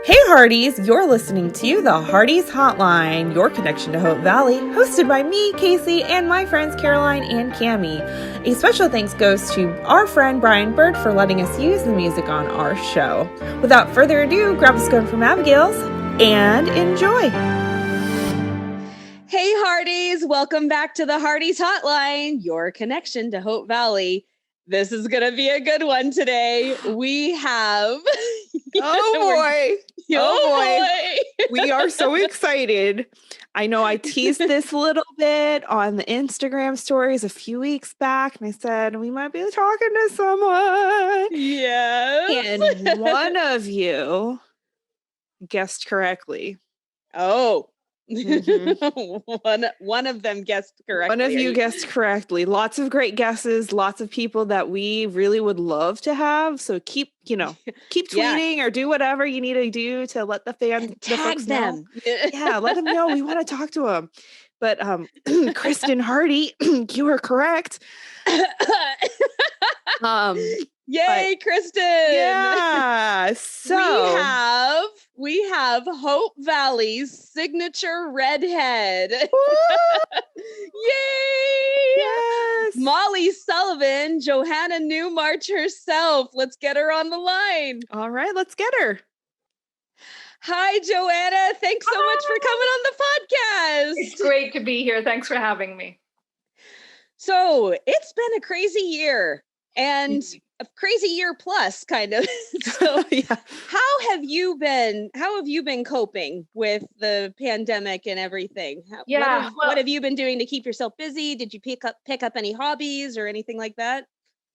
Hey Hearties, you're listening to the Hearties Hotline, your connection to Hope Valley, hosted by me, Casey, and my friends Caroline and Cammie. A special thanks goes to our friend Brian Bird for letting us use the music on our show. Without further ado, grab a scone from Abigail's and enjoy. Hey Hearties, welcome back to the Hearties Hotline, your connection to Hope Valley. This is going to be a good one today. We have... Oh boy. We are so excited. I know I teased this a little bit on the Instagram stories a few weeks back, and I said we might be talking to someone. Yes. And one of you guessed correctly. Oh. One of them guessed correctly. One of you guessed correctly. Lots of great guesses, lots of people that we really would love to have. So keep tweeting or do whatever you need to do to let the fans tag them. Yeah, let them know we want to talk to them. But Kristen Hardy, you are correct. Yay, Kristen! Yeah. So we have Hope Valley's signature redhead. Yay! Yes. Molly Sullivan, Johannah Newmarch herself. Let's get her on the line. All right, let's get her. Hi, Johannah. Thanks so much for coming on the podcast. It's great to be here. Thanks for having me. So it's been a crazy year and a crazy year plus, kind of. So Yeah. How have you been coping with the pandemic and everything? What have you been doing to keep yourself busy? Did you pick up any hobbies or anything like that?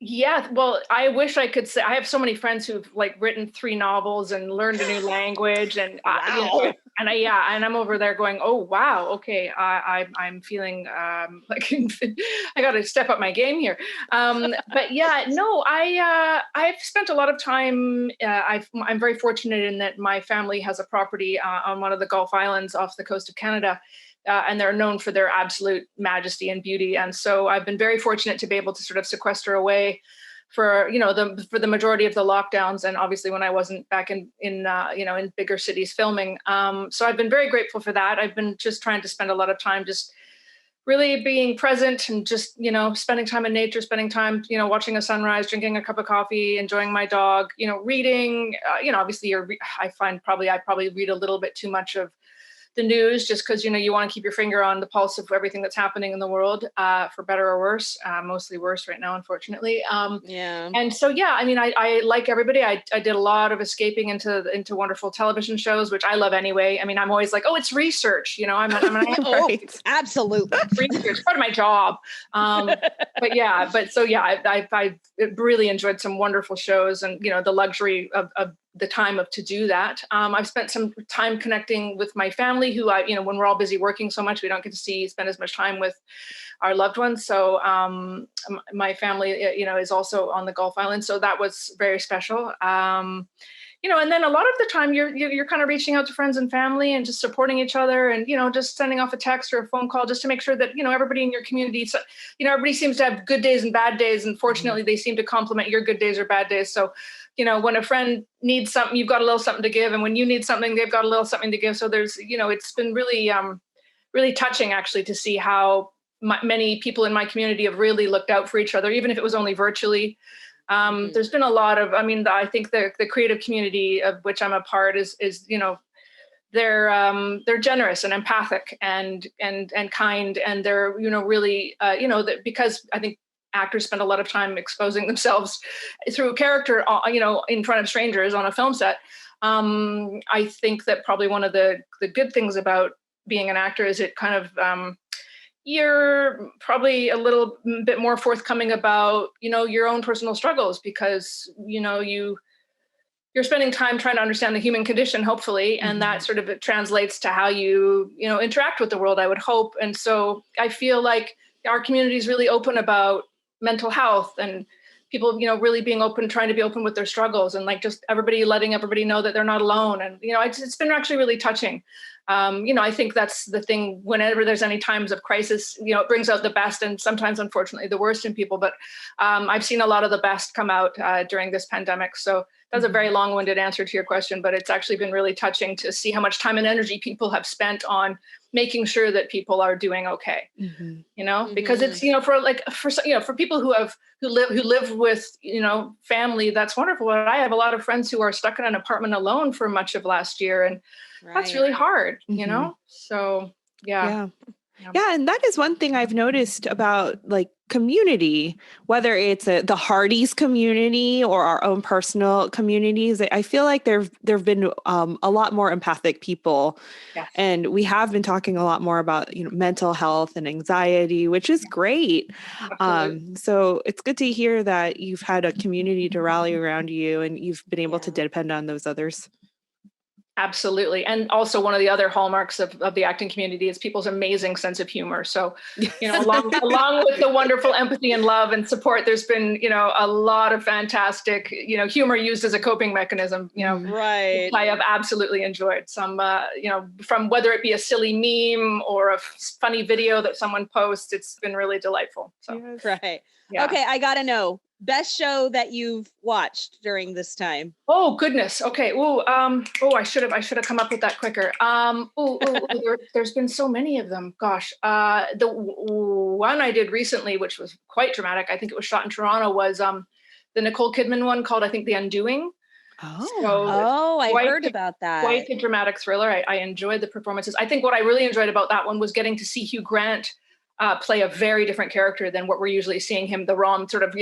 Yeah, well, I wish I could say I have so many friends who've written 3 novels and learned a new language, and Wow. and I'm over there going, oh wow, okay, I'm feeling like I got to step up my game here. But yeah, no, I've spent a lot of time. I'm very fortunate in that my family has a property on one of the Gulf Islands off the coast of Canada. And they're known for their absolute majesty and beauty. And so I've been very fortunate to be able to sort of sequester away for the majority of the lockdowns. And obviously when I wasn't back in bigger cities filming. So I've been very grateful for that. I've been just trying to spend a lot of time just really being present and just, spending time in nature, spending time, watching a sunrise, drinking a cup of coffee, enjoying my dog, reading, obviously I probably read a little bit too much of the news just because, you want to keep your finger on the pulse of everything that's happening in the world, for better or worse, mostly worse right now, unfortunately. Yeah. And so, yeah, I mean, I like everybody. I did a lot of escaping into wonderful television shows, which I love anyway. I mean, I'm always like, oh, it's research, I'm right. Absolutely. Research, part of my job. I've really enjoyed some wonderful shows and, the luxury of the time to do that. I've spent some time connecting with my family who when we're all busy working so much, we don't get to spend as much time with our loved ones. So my family, is also on the Gulf Islands. So that was very special. And then a lot of the time you're kind of reaching out to friends and family and just supporting each other and, just sending off a text or a phone call just to make sure that, everybody in your community, so, everybody seems to have good days and bad days. And fortunately, they seem to complement your good days or bad days. So, when a friend needs something, you've got a little something to give. And when you need something, they've got a little something to give. So there's, it's been really, really touching actually to see how many people in my community have really looked out for each other, even if it was only virtually. There's been a lot of, I think the creative community of which I'm a part is they're generous and empathic and kind. And they're, really, because I think actors spend a lot of time exposing themselves through character, in front of strangers on a film set. I think that probably one of the good things about being an actor is it kind of, you're probably a little bit more forthcoming about, your own personal struggles because, you're spending time trying to understand the human condition, hopefully. Mm-hmm. And that sort of translates to how you, interact with the world, I would hope. And so I feel like our community is really open about mental health and people, really being open, trying to be open with their struggles and just letting everybody know that they're not alone. And, it's been actually really touching. I think that's the thing whenever there's any times of crisis, it brings out the best and sometimes, unfortunately, the worst in people. But I've seen a lot of the best come out during this pandemic. So That's a very long-winded answer to your question, but it's actually been really touching to see how much time and energy people have spent on making sure that people are doing okay. Because it's, for people who live with, family, that's wonderful. But I have a lot of friends who are stuck in an apartment alone for much of last year. And that's really hard, So, yeah. Yeah, and that is one thing I've noticed about like community, whether it's the Hearties community or our own personal communities. I feel like there've been a lot more empathic people, and we have been talking a lot more about mental health and anxiety, which is great. So it's good to hear that you've had a community to rally around you, and you've been able to depend on those others. Absolutely. And also one of the other hallmarks of the acting community is people's amazing sense of humor. So, along with the wonderful empathy and love and support, there's been, a lot of fantastic, humor used as a coping mechanism, right. I have absolutely enjoyed some, from whether it be a silly meme or a funny video that someone posts, it's been really delightful. So, right. Yeah. Okay. I got to know. Best show that you've watched during this time? Oh goodness. Okay. I should have come up with that quicker. There's been so many of them. Gosh. The one I did recently, which was quite dramatic, I think it was shot in Toronto, was the Nicole Kidman one called, I think, The Undoing. I heard about that. Quite a dramatic thriller. I enjoyed the performances. I think what I really enjoyed about that one was getting to see Hugh Grant play a very different character than what we're usually seeing him, the sort of,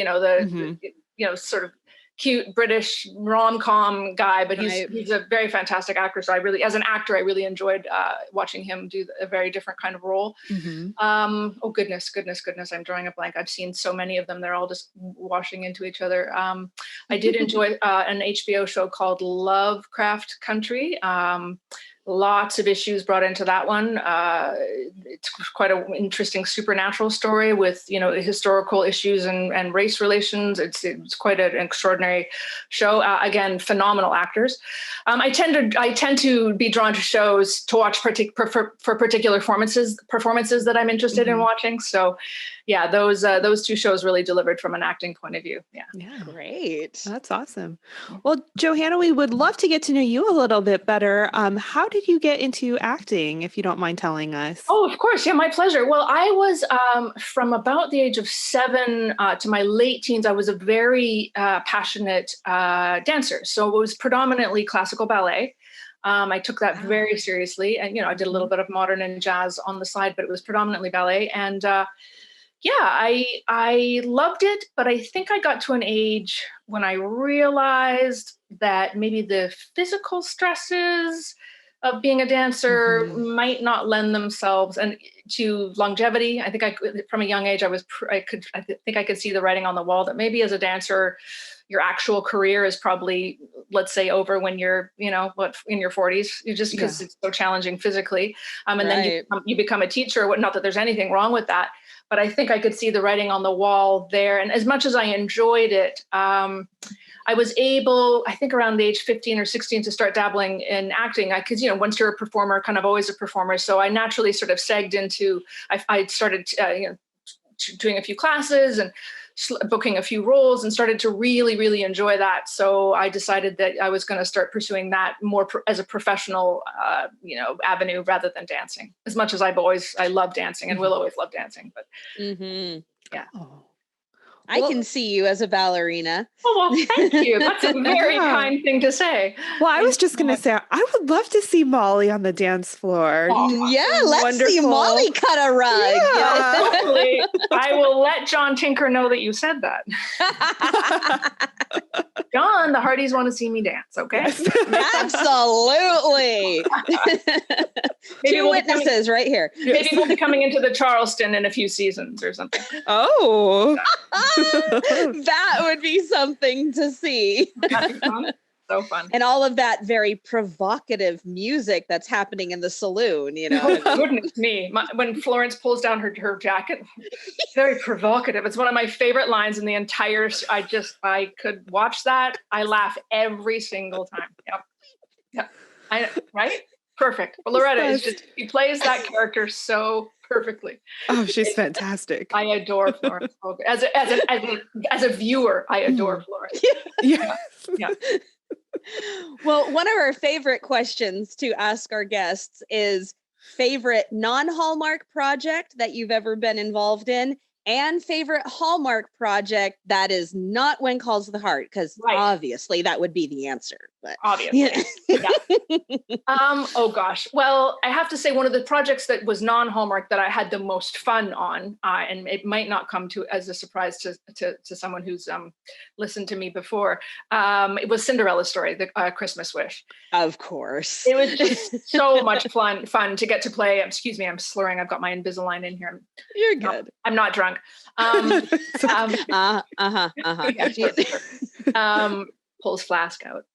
sort of cute British rom-com guy, but he's a very fantastic actor. So as an actor, I really enjoyed watching him do a very different kind of role. Oh goodness. I'm drawing a blank. I've seen so many of them. They're all just washing into each other. I did enjoy an HBO show called Lovecraft Country. Lots of issues brought into that one. It's quite an interesting supernatural story with, historical issues and race relations. It's quite an extraordinary show. Again, phenomenal actors. I tend to be drawn to shows to watch for particular performances that I'm interested in watching. So, yeah, those two shows really delivered from an acting point of view. Yeah, great. That's awesome. Well, Johannah, we would love to get to know you a little bit better. How did you get into acting, if you don't mind telling us? Oh, of course. Yeah, my pleasure. Well, I was from about the age of 7 to my late teens, I was a very passionate dancer. So it was predominantly classical ballet. I took that very seriously. And, I did a little bit of modern and jazz on the side, but it was predominantly ballet. And I loved it. But I think I got to an age when I realized that maybe the physical stresses of being a dancer might not lend themselves to longevity. I think from a young age, I think I could see the writing on the wall that maybe as a dancer, your actual career is probably, let's say, over when you're, in your 40s, just because it's so challenging physically. And then you become a teacher. Not that there's anything wrong with that, but I think I could see the writing on the wall there. And as much as I enjoyed it, I was able, I think around the age 15 or 16, to start dabbling in acting. Because, once you're a performer, kind of always a performer. So I naturally sort of segged into, I started, doing a few classes and booking a few roles and started to really, really enjoy that. So I decided that I was going to start pursuing that more as a professional, avenue rather than dancing. As much as I love dancing and will always love dancing, but yeah. Oh. I can see you as a ballerina. Oh, well, thank you. That's a very kind thing to say. Well, I was just going to say, I would love to see Molly on the dance floor. Yeah, let's see Molly cut a rug. Yeah. Hopefully, I will let John Tinker know that you said that. John, the Hearties want to see me dance, okay? Yes. Absolutely. Two witnesses right here. Maybe we'll be coming into the Charleston in a few seasons or something. Oh. That would be something to see. That'd be fun. So fun. And all of that very provocative music that's happening in the saloon, Oh, goodness me. When Florence pulls down her jacket, it's very provocative. It's one of my favorite lines in the entire, I could watch that. I laugh every single time. Yep. Right? Perfect. But Loretta she plays that character so perfectly. Oh, she's fantastic. I adore Florence. As a viewer, I adore Florence. Yeah. Well, one of our favorite questions to ask our guests is favorite non-Hallmark project that you've ever been involved in, and favorite Hallmark project that is not When Calls the Heart, because obviously that would be the answer. But obviously, oh gosh. Well, I have to say one of the projects that was non-Hallmark that I had the most fun on, and it might not come to as a surprise to someone who's listened to me before. It was Cinderella's Story, the Christmas Wish. Of course, it was just so much fun to get to play. Excuse me, I'm slurring. I've got my Invisalign in here. You're good. I'm not drunk. Pulls flask out.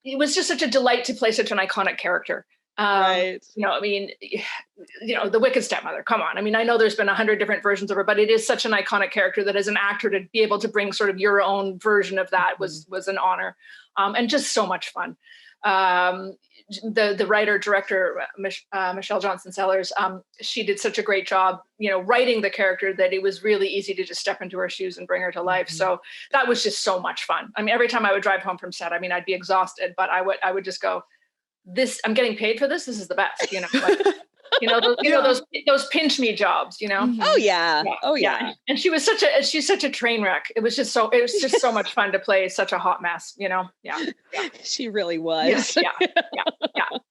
It was just such a delight to play such an iconic character. Right. I mean, the Wicked Stepmother, come on. I mean, I know there's been 100 different versions of her, but it is such an iconic character that as an actor to be able to bring sort of your own version of that was an honor, and just so much fun. The writer director Michelle Johnson Sellers, she did such a great job writing the character that it was really easy to just step into her shoes and bring her to life. So that was just so much fun. I mean, every time I would drive home from set, I mean, I'd be exhausted, but I would just go, I'm getting paid for this is the best. Those pinch me jobs, Oh yeah. Oh yeah. And she's such a train wreck. It was just so much fun to play such a hot mess, Yeah. She really was. Yeah.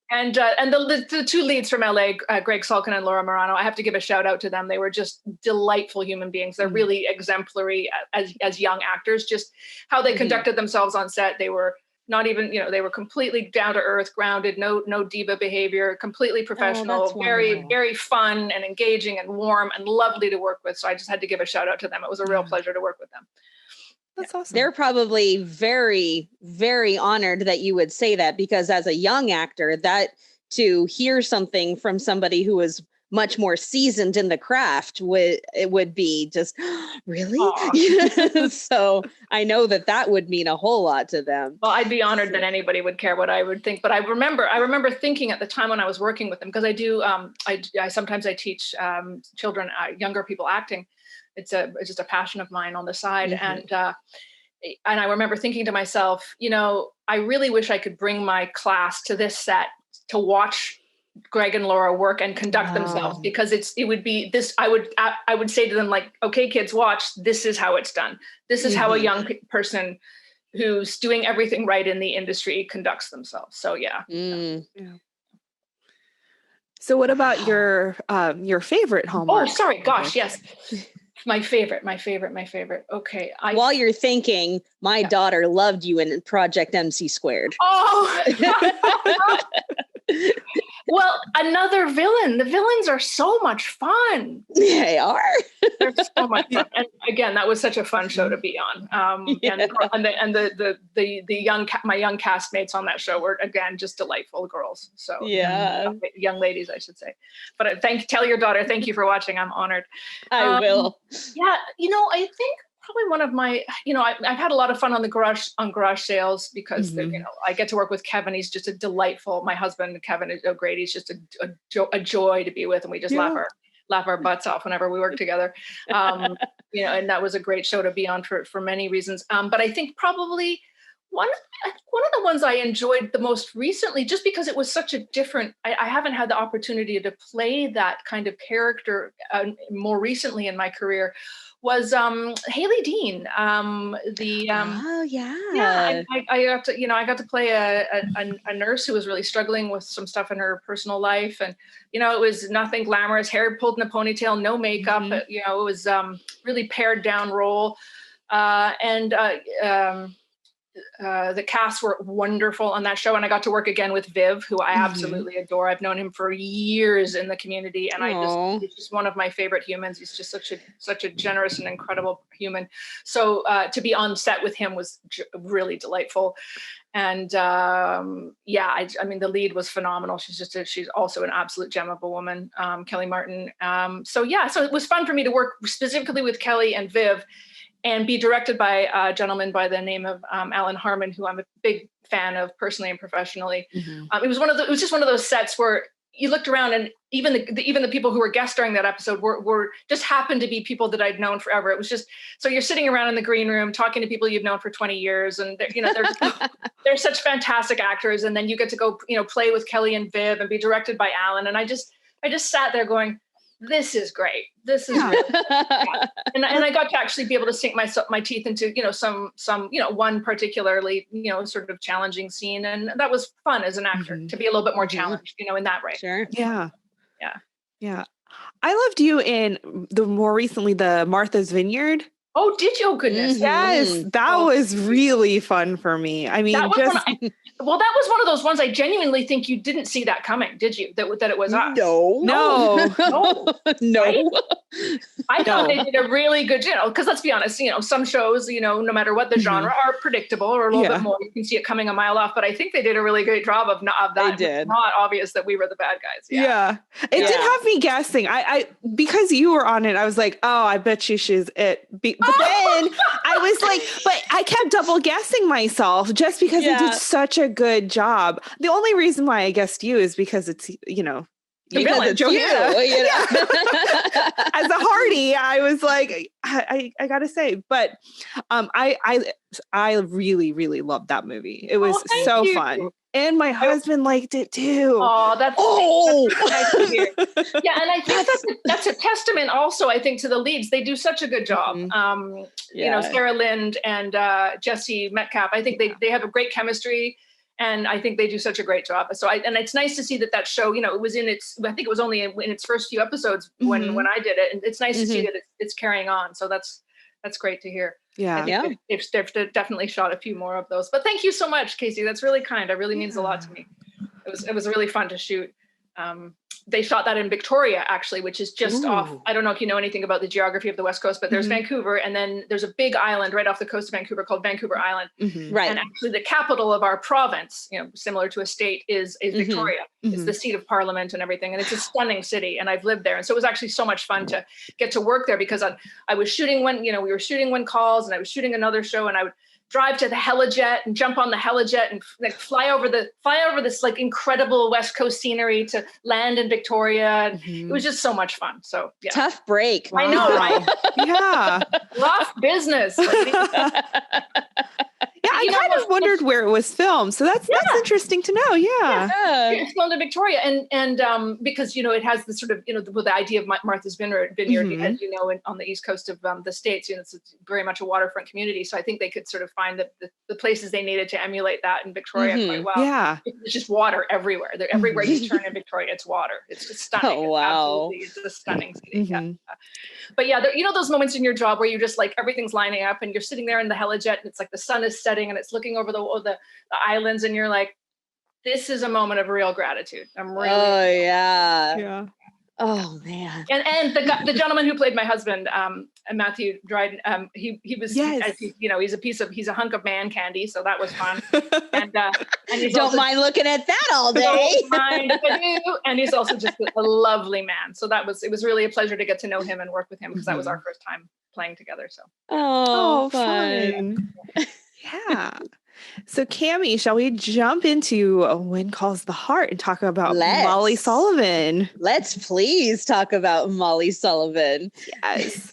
And the two leads from LA, Greg Sulkin and Laura Morano, I have to give a shout out to them. They were just delightful human beings. They're really exemplary as young actors, just how they conducted themselves on set. They were not even, they were completely down to earth, grounded, no diva behavior, completely professional, very, very fun and engaging and warm and lovely to work with. So I just had to give a shout out to them. It was a real pleasure to work with them. That's awesome. They're probably very, very honored that you would say that, because as a young actor, that to hear something from somebody who is much more seasoned in the craft would be just really. So I know that would mean a whole lot to them. Well, I'd be honored that anybody would care what I would think. But I remember thinking at the time when I was working with them, because I do I sometimes teach children, younger people acting. It's just a passion of mine on the side. And I remember thinking to myself, I really wish I could bring my class to this set to watch Greg and Laura work and conduct themselves, because it would be this. I would say to them, like, okay, kids, watch. This is how it's done. This is how a young person who's doing everything right in the industry conducts themselves. So yeah. So what about your favorite Hallmark? Oh, sorry. Gosh, yes. My favorite. Okay. While you're thinking, my daughter loved you in Project MC Squared. Oh. Well, another villain. The villains are so much fun. They are. They're so much fun. And again, that was such a fun show to be on. And the my young castmates on that show were, again, just delightful girls. So young ladies, I should say. But tell your daughter, thank you for watching. I'm honored. I will. Yeah, I think probably one of my, I've had a lot of fun on garage sales, because I get to work with Kevin. He's just a delightful, my husband, Kevin O'Grady, is just a joy to be with. And we just laugh our butts off whenever we work together. And that was a great show to be on for many reasons. But I think probably one of the ones I enjoyed the most recently, just because it was such a different, I haven't had the opportunity to play that kind of character more recently in my career, was Haley Dean. I got to play a nurse who was really struggling with some stuff in her personal life, and it was nothing glamorous, hair pulled in a ponytail, no makeup. It was really pared down role, and the cast were wonderful on that show, and I got to work again with Viv, who I absolutely adore. I've known him for years in the community, and he's just one of my favorite humans. He's just such a generous and incredible human. So to be on set with him was really delightful. And I mean, the lead was phenomenal. She's also an absolute gem of a woman, Kelly Martin. So it was fun for me to work specifically with Kelly and Viv, and be directed by a gentleman by the name of Alan Harmon, who I'm a big fan of personally and professionally. It was just one of those sets where you looked around and even the people who were guests during that episode were just happened to be people that I'd known forever. It was just, so you're sitting around in the green room talking to people you've known for 20 years. And they're such fantastic actors. And then you get to go, play with Kelly and Viv and be directed by Alan. And I just sat there going, this is great. This is really and I got to actually be able to sink my teeth into, some one particularly, sort of challenging scene. And that was fun as an actor to be a little bit more challenged, in that way. Sure. Yeah. Yeah. Yeah. I loved you in more recently, the Martha's Vineyard. Oh, did you? Oh, goodness. Yes. That was really fun for me. I mean, that was one of those ones I genuinely think you didn't see that coming, did you? That it was us. No. I thought they did a really good, because let's be honest, some shows, no matter what the genre, are predictable or a little bit more. You can see it coming a mile off, but I think they did a really great job of that. They did. It's not obvious that we were the bad guys. Yeah. It did have me guessing. I because you were on it, I was like, oh, I bet she's it. But then I was like, but I kept double guessing myself just because they did such a good job. The only reason why I guessed you is because it's, because it's Johanna. you. As a Heartie, I was like, I gotta say, but I really, really loved that movie. It was so fun. And my husband liked it too. Oh, that's nice to hear. Yeah, and I think that's a testament also, I think, to the leads. They do such a good job. Sarah Lind and Jesse Metcalf. I think they have a great chemistry. And I think they do such a great job. So and it's nice to see that show, it was I think it was only in its first few episodes when I did it. And it's nice to see that it's carrying on. So that's great to hear. Yeah. They've definitely shot a few more of those, but thank you so much, Casey. That's really kind. It really means a lot to me. It was really fun to shoot. They shot that in Victoria, actually, which is just off. I don't know if you know anything about the geography of the West Coast, but there's Vancouver, and then there's a big island right off the coast of Vancouver called Vancouver Island. Right. And actually the capital of our province, similar to a state, is Victoria. It's the seat of parliament and everything. And it's a stunning city. And I've lived there. And so it was actually so much fun to get to work there, because I was shooting when, we were shooting When Calls, and I was shooting another show, and I would drive to the helijet and jump on the helijet and fly over this like incredible West Coast scenery to land in Victoria. And it was just so much fun. So yeah. Tough break. I know, right? Yeah. Rough business. I kind of wondered where it was filmed. So that's interesting to know. Yeah. It's filmed in Victoria. And because, it has the sort of, the idea of Martha's Vineyard, as you know, on the East Coast of the States, it's very much a waterfront community. So I think they could sort of find the places they needed to emulate that in Victoria quite well. Yeah. It's just water everywhere. Everywhere you turn in Victoria, it's water. It's just stunning. Oh, wow. It's a stunning city. Yeah. But yeah, those moments in your job where you're just like, everything's lining up and you're sitting there in the helijet and it's like the sun is setting and it's looking over the islands and you're like, this is a moment of real gratitude. I'm really. Oh yeah. Yeah. Oh man. And the gentleman who played my husband, Matthew Dryden, he was, he's a hunk of man candy. So that was fun. And he's don't mind looking at that all day. And he's also just a lovely man. So it was really a pleasure to get to know him and work with him, because that was our first time playing together. So. Oh, fun. Yeah. So Cammie, shall we jump into When Calls the Heart and talk about Molly Sullivan? Let's please talk about Molly Sullivan. Yes.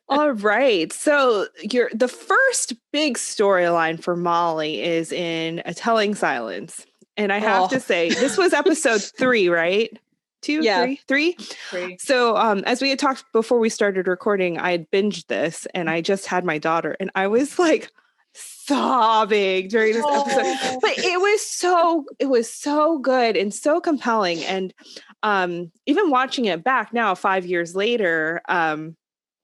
All right. So the first big storyline for Molly is in A Telling Silence. And I have to say, this was episode 3, right? 2, 3? 3. So as we had talked before we started recording, I had binged this and I just had my daughter and I was like sobbing during this episode. But it was so good and so compelling. And even watching it back now 5 years later,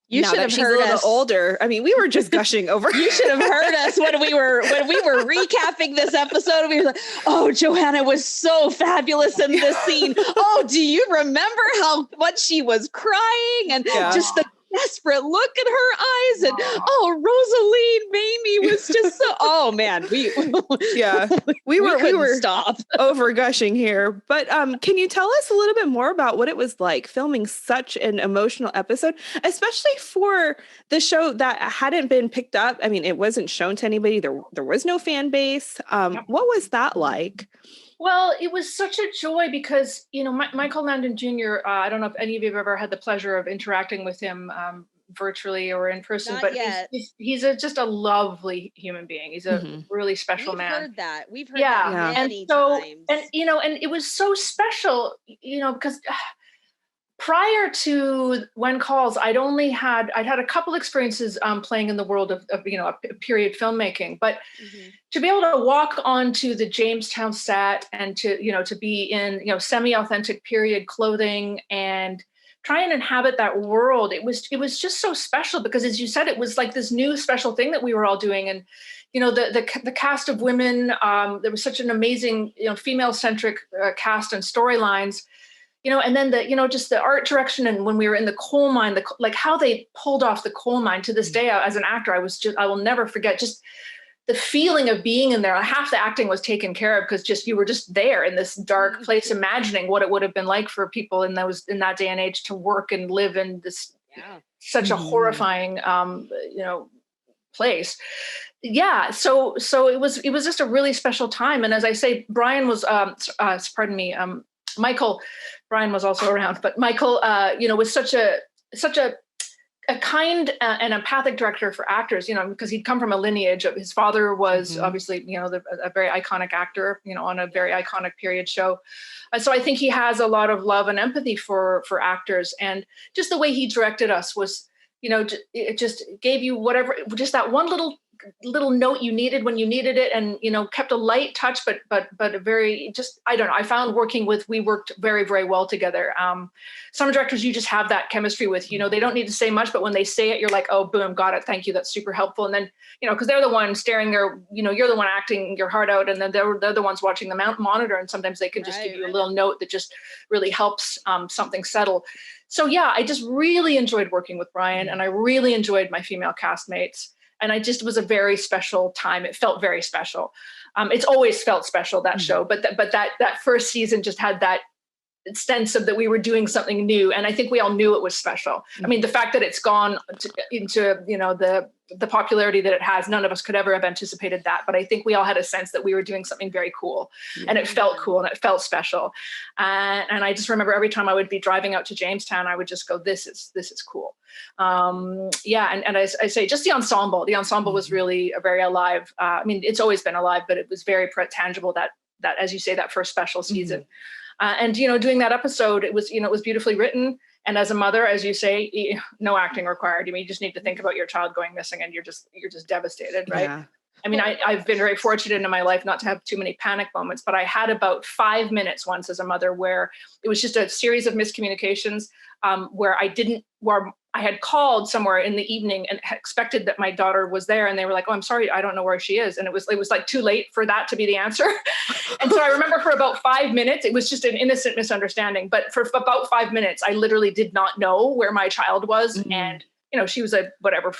you should have heard us. Older. I mean, we were just gushing over. You should have heard us when we were recapping this episode. We were like, "Oh, Johanna was so fabulous in this scene. Oh, do you remember how much she was crying and just the desperate look in her eyes?" And Rosaline Mamie was just so. Oh man, we were stop over gushing here. But can you tell us a little bit more about what it was like filming such an emotional episode, especially for the show that hadn't been picked up? I mean, it wasn't shown to anybody. There was no fan base. What was that like? Well, it was such a joy because, Michael Landon Jr., I don't know if any of you have ever had the pleasure of interacting with him virtually or in person, Not but yet. he's just a lovely human being. He's a really special man. We've heard Yeah. that And many so, times. and it was so special, because prior to When Calls, I'd had a couple experiences playing in the world of period filmmaking, but to be able to walk onto the Jamestown set and to be in semi-authentic period clothing and try and inhabit that world, it was just so special because, as you said, it was like this new special thing that we were all doing. And the cast of women, there was such an amazing female-centric cast and storylines. And then just the art direction, and when we were in the coal mine, like how they pulled off the coal mine. To this day, as an actor, I will never forget just the feeling of being in there. Half the acting was taken care of because you were just there in this dark place, imagining what it would have been like for people in that day and age to work and live in this such a horrifying place. Yeah. So it was just a really special time. And as I say, Brian was Michael, Brian was also around, but Michael, was such a kind and empathic director for actors, because he'd come from a lineage of his father was obviously, a very iconic actor, on a very iconic period show. So I think he has a lot of love and empathy for actors, and just the way he directed us was, it just gave you whatever, just that one little note you needed when you needed it, and kept a light touch, but a very, just, I don't know, I found we worked very, very well together. Some directors you just have that chemistry with, they don't need to say much, but when they say it, you're like, oh, boom, got it, thank you, that's super helpful. And then because they're the one staring there, you're the one acting your heart out, and then they're the ones watching the monitor, and sometimes they can just give you a little note that just really helps something settle. So yeah, I just really enjoyed working with Brian, and I really enjoyed my female castmates. And it was a very special time. It felt very special. It's always felt special, that show, but that first season just had that sense of that we were doing something new. And I think we all knew it was special. I mean, the fact that it's gone into, the popularity that it has, none of us could ever have anticipated that. But I think we all had a sense that we were doing something very cool, and it felt cool and it felt special. And I just remember every time I would be driving out to Jamestown, I would just go, this is cool. And I say just the ensemble was really a very alive. I mean, it's always been alive, but it was very tangible that, as you say, that first special season. And doing that episode, it was beautifully written. And as a mother, as you say, no acting required. I mean, you just need to think about your child going missing, and you're just devastated, right? Yeah. I mean, I've been very fortunate in my life not to have too many panic moments, but I had about 5 minutes once as a mother where it was just a series of miscommunications, where I had called somewhere in the evening and expected that my daughter was there, and they were like, "Oh, I'm sorry, I don't know where she is." And it was like too late for that to be the answer. And so I remember for about 5 minutes, it was just an innocent misunderstanding. But for about 5 minutes, I literally did not know where my child was. And, she was a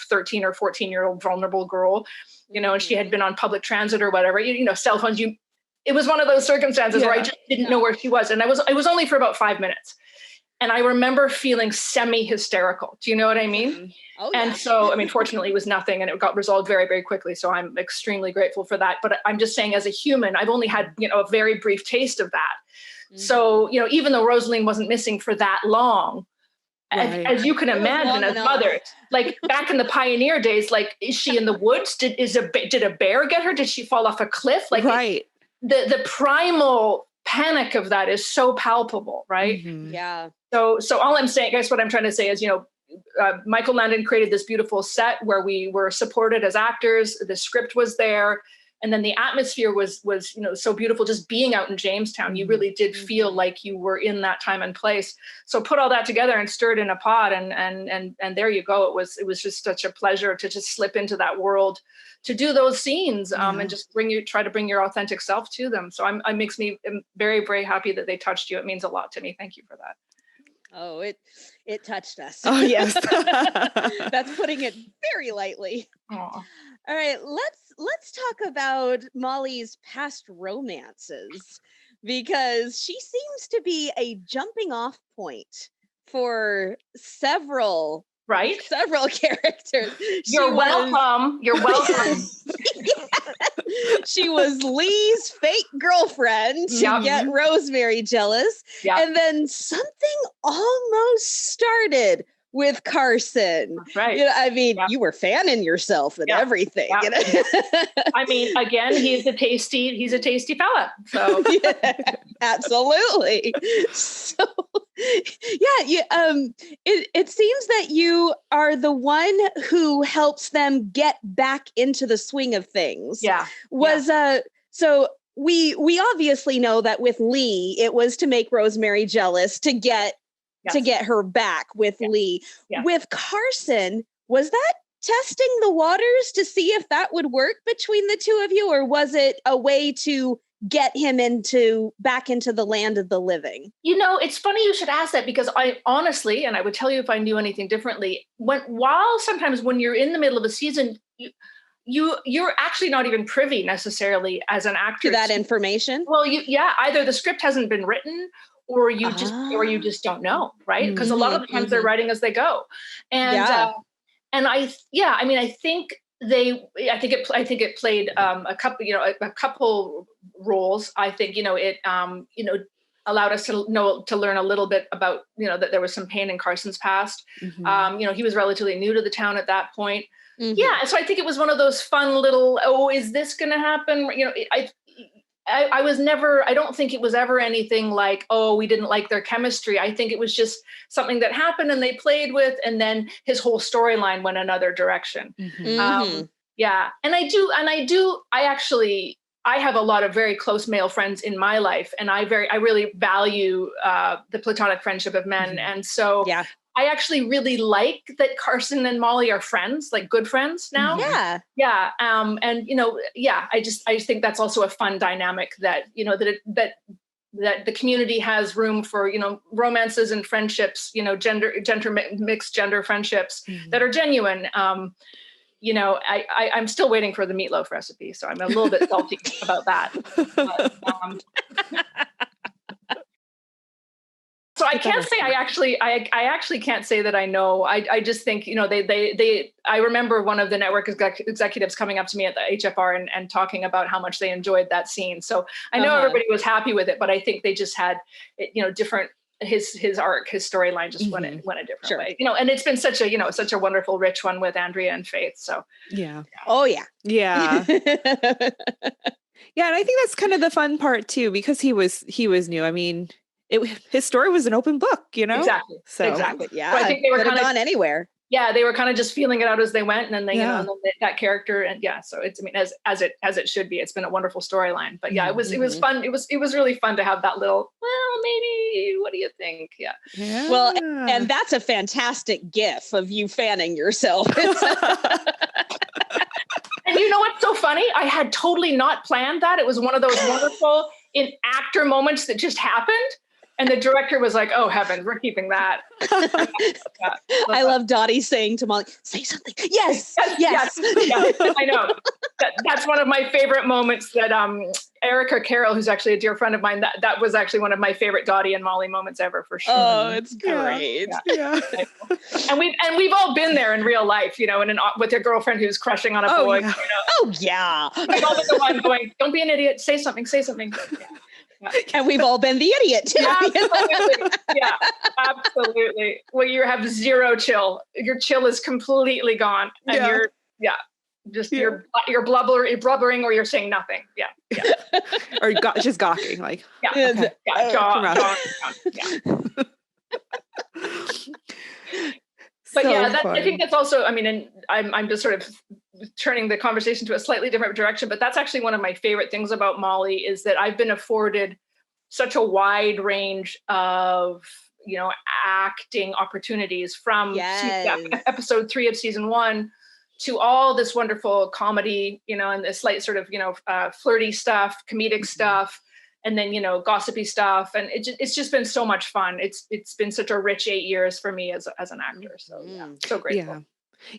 13 or 14-year-old vulnerable girl, and she had been on public transit or whatever, cell phones, it was one of those circumstances where I just didn't know where she was. And it was only for about 5 minutes. And I remember feeling semi-hysterical. Do you know what I mean? Oh, yeah. And so, I mean, fortunately, it was nothing, and it got resolved very, very quickly. So I'm extremely grateful for that. But I'm just saying, as a human, I've only had, a very brief taste of that. So, even though Rosaline wasn't missing for that long, as you can imagine, as mother, like back in the pioneer days, like, is she in the woods? Did a bear get her? Did she fall off a cliff? Like, the primal panic of that is so palpable, right? Yeah. So all I'm saying, guys, what I'm trying to say is, Michael Landon created this beautiful set where we were supported as actors. The script was there, and then the atmosphere was so beautiful. Just being out in Jamestown, you really did feel like you were in that time and place. So put all that together and stir it in a pot, and there you go. It was just such a pleasure to just slip into that world, to do those scenes, and just try to bring your authentic self to them. So it makes me very, very happy that they touched you. It means a lot to me. Thank you for that. Oh, it touched us. Oh, yes. That's putting it very lightly. Aww. All right, let's talk about Molly's past romances, because she seems to be a jumping off point for several right? Several characters. You're welcome. You're welcome. She was Lee's fake girlfriend to get Rosemary jealous. Yep. And then something almost started with Carson. Right. You know, I mean, you were fanning yourself and everything. You know? I mean, again, he's a tasty fella. So absolutely. So it seems that you are the one who helps them get back into the swing of things. Yeah. So we obviously know that with Lee, it was to make Rosemary jealous, to get her back with Lee. Yeah. With Carson, was that testing the waters to see if that would work between the two of you, or was it a way to get him back into the land of the living? You know, it's funny you should ask that, because I honestly, and I would tell you if I knew anything differently, while sometimes when you're in the middle of a season, you're actually not even privy necessarily as an actor to that information. Well, either the script hasn't been written, or you just don't know, right? Because a lot of the times they're writing as they go, and I think it played a couple roles. I think it allowed us to learn a little bit about that there was some pain in Carson's past. He was relatively new to the town at that point. Yeah, so I think it was one of those fun little, is this going to happen? I don't think it was ever anything like, we didn't like their chemistry. I think it was just something that happened and they played with, and then his whole storyline went another direction. And I have a lot of very close male friends in my life, and I really value the platonic friendship of men. And so I actually really like that Carson and Molly are friends, like good friends now. Yeah. I just think that's also a fun dynamic that, that the community has room for, romances and friendships, mixed gender friendships that are genuine. I'm still waiting for the meatloaf recipe, so I'm a little bit salty about that. But, so I can't say I actually can't say that I know. I just think, I remember one of the network executives coming up to me at the HFR and talking about how much they enjoyed that scene. So I know everybody was happy with it, but I think they just had, different, his arc, his storyline just went a different way, and it's been such a wonderful, rich one with Andrea and Faith. So yeah. Oh yeah. Yeah. Yeah. And I think that's kind of the fun part too, because he was new. I mean, his story was an open book, Exactly. So, exactly. Yeah. So I think they were kind of gone anywhere. Yeah, they were kind of just feeling it out as they went, and then that character, and so it's, as it should be. It's been a wonderful storyline, but it was fun. It was really fun to have that little, well, maybe, what do you think? Yeah. Well, and that's a fantastic gif of you fanning yourself. And you know what's so funny? I had totally not planned that. It was one of those wonderful actor moments that just happened. And the director was like, "Oh heavens, we're keeping that." I love Dottie saying to Molly, "Say something." Yes. I know. That's one of my favorite moments. That Erica Carroll, who's actually a dear friend of mine, that was actually one of my favorite Dottie and Molly moments ever, for sure. Oh, it's great. Yeah. And we've all been there in real life, and with your girlfriend who's crushing on a boy. Yeah. Oh yeah. We've all been the one going, "Don't be an idiot. Say something. Say something." Yeah. And we've all been the idiot too. Absolutely. Yeah, absolutely. Well, you have zero chill. Your chill is completely gone. And you're blubbering, or you're saying nothing. Yeah. Or just gawking, like. Yeah. Okay. Yeah. Jaw. But I think that's also, and I'm just sort of turning the conversation to a slightly different direction, but that's actually one of my favorite things about Molly, is that I've been afforded such a wide range of, acting opportunities from episode 3 of season 1 to all this wonderful comedy, and this slight sort of, flirty stuff, comedic stuff, and then, gossipy stuff. And it's just been so much fun. It's been such a rich 8 years for me as an actor. So so grateful.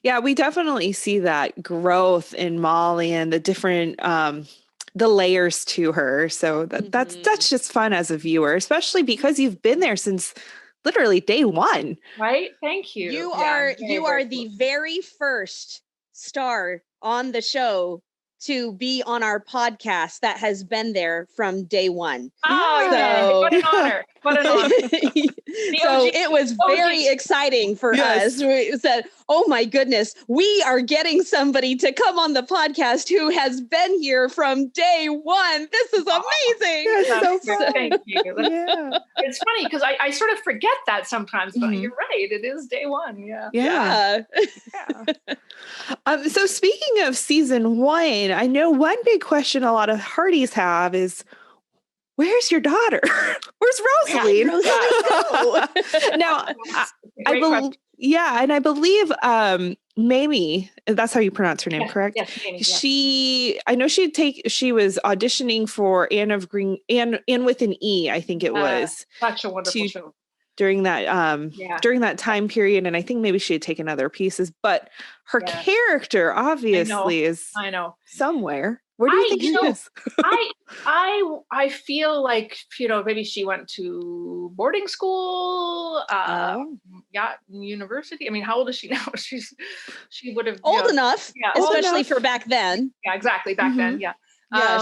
Yeah, we definitely see that growth in Molly and the different, the layers to her. So that's just fun as a viewer, especially because you've been there since literally day one. Right? Thank you. You Yeah, are the very first star on the show to be on our podcast that has been there from day one. Oh, yeah. What an honor. What an honor. So it was very exciting for us. We said, oh my goodness, we are getting somebody to come on the podcast who has been here from day one. This is amazing. That's so thank you. It's funny because I sort of forget that sometimes, but you're right. It is day one. Yeah. So speaking of season one, I know one big question a lot of Hearties have is, where's your daughter? Where's Rosaline? Now, I believe Mamie, that's how you pronounce her name, correct? Yes, Mamie, I know she was auditioning for Anne with an E, I think it was. Such a wonderful show. During that time period, and I think maybe she had taken other pieces, but her character obviously is somewhere. Where do you think she is? I feel like, maybe she went to boarding school, university. I mean, how old is she now? She would have old enough, especially for back then. Yeah, exactly. Back then. Yeah.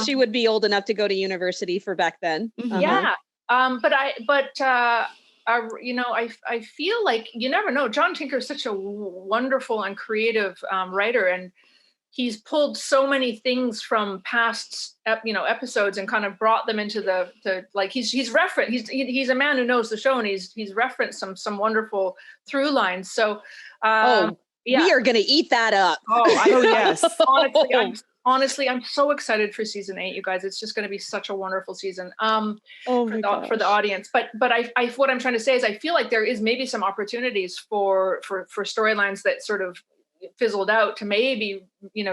She would be old enough to go to university for back then. Yeah. I feel like you never know. John Tinker is such a wonderful and creative writer, and he's pulled so many things from past episodes and kind of brought them into the like he's referenced. He's a man who knows the show, and he's referenced some wonderful through lines. So we are going to eat that up. Yes. Honestly, I'm so excited for season 8, you guys. It's just going to be such a wonderful season for the audience. But I what I'm trying to say is I feel like there is maybe some opportunities for storylines that sort of fizzled out to maybe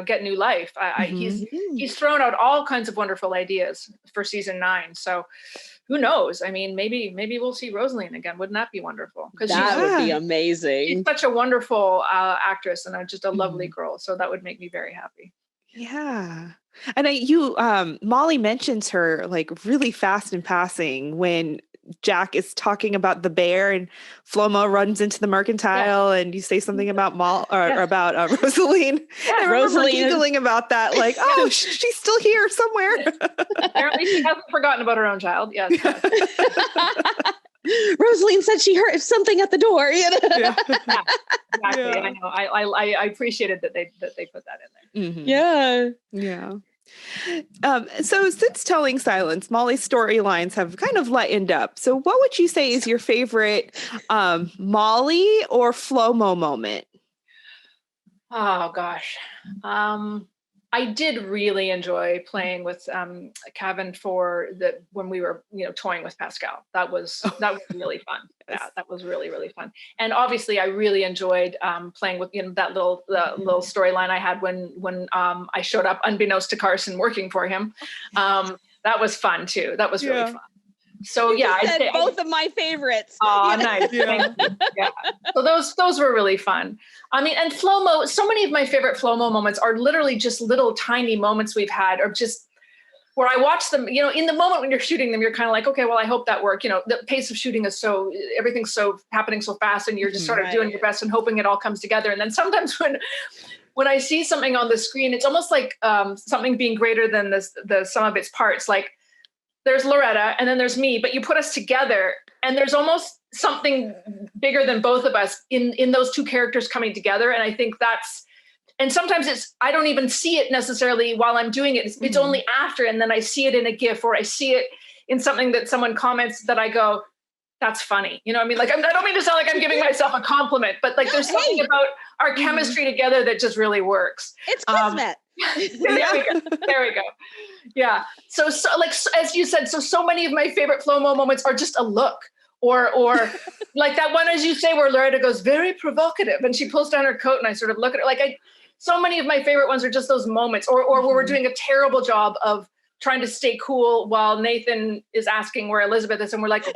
get new life. He's thrown out all kinds of wonderful ideas for season 9. So who knows? I mean, maybe we'll see Rosaline again. Wouldn't that be wonderful? Because that would be amazing. She's such a wonderful actress and just a lovely girl. So that would make me very happy. Yeah. And Molly mentions her like really fast in passing when Jack is talking about the bear and Flomo runs into the mercantile and you say something about about Rosaline. Yeah, I remember giggling about that, like, she's still here somewhere. Apparently she hasn't forgotten about her own child. Yes. Rosaline said she heard something at the door. Exactly. I know. I appreciated that they put that in there. Mm-hmm. Yeah. So since Telling Silence, Molly's storylines have kind of lightened up. So what would you say is your favorite Molly or Flomo moment? Oh gosh. I did really enjoy playing with Kevin when we were toying with Pascal. That was really fun. Yeah, that was really, really fun. And obviously I really enjoyed playing with that little storyline I had when I showed up unbeknownst to Carson working for him. That was fun too. That was really fun. So I'd say both of my favorites. Oh, nice. Yeah. So those were really fun. I mean, and Flomo, so many of my favorite Flomo moments are literally just little tiny moments we've had, or just where I watch them, in the moment when you're shooting them, you're kind of like, okay, well, I hope that worked. The pace of shooting is everything's so happening so fast, and you're just sort of doing your best and hoping it all comes together. And then sometimes when I see something on the screen, it's almost like something being greater than the sum of its parts. Like, there's Loretta and then there's me, but you put us together and there's almost something bigger than both of us in those two characters coming together. And I think and sometimes I don't even see it necessarily while I'm doing it. It's only after, and then I see it in a GIF or I see it in something that someone comments that I go, that's funny. You know what I mean? Like, I don't mean to sound like I'm giving myself a compliment, but like there's something about our chemistry together that just really works. It's Kismet. There we go. Yeah. So like, as you said, so many of my favorite Flomo moments are just a look or like that one, as you say, where Loretta goes, very provocative, and she pulls down her coat and I sort of look at her like so many of my favorite ones are just those moments or where we're doing a terrible job of trying to stay cool while Nathan is asking where Elizabeth is. And we're like,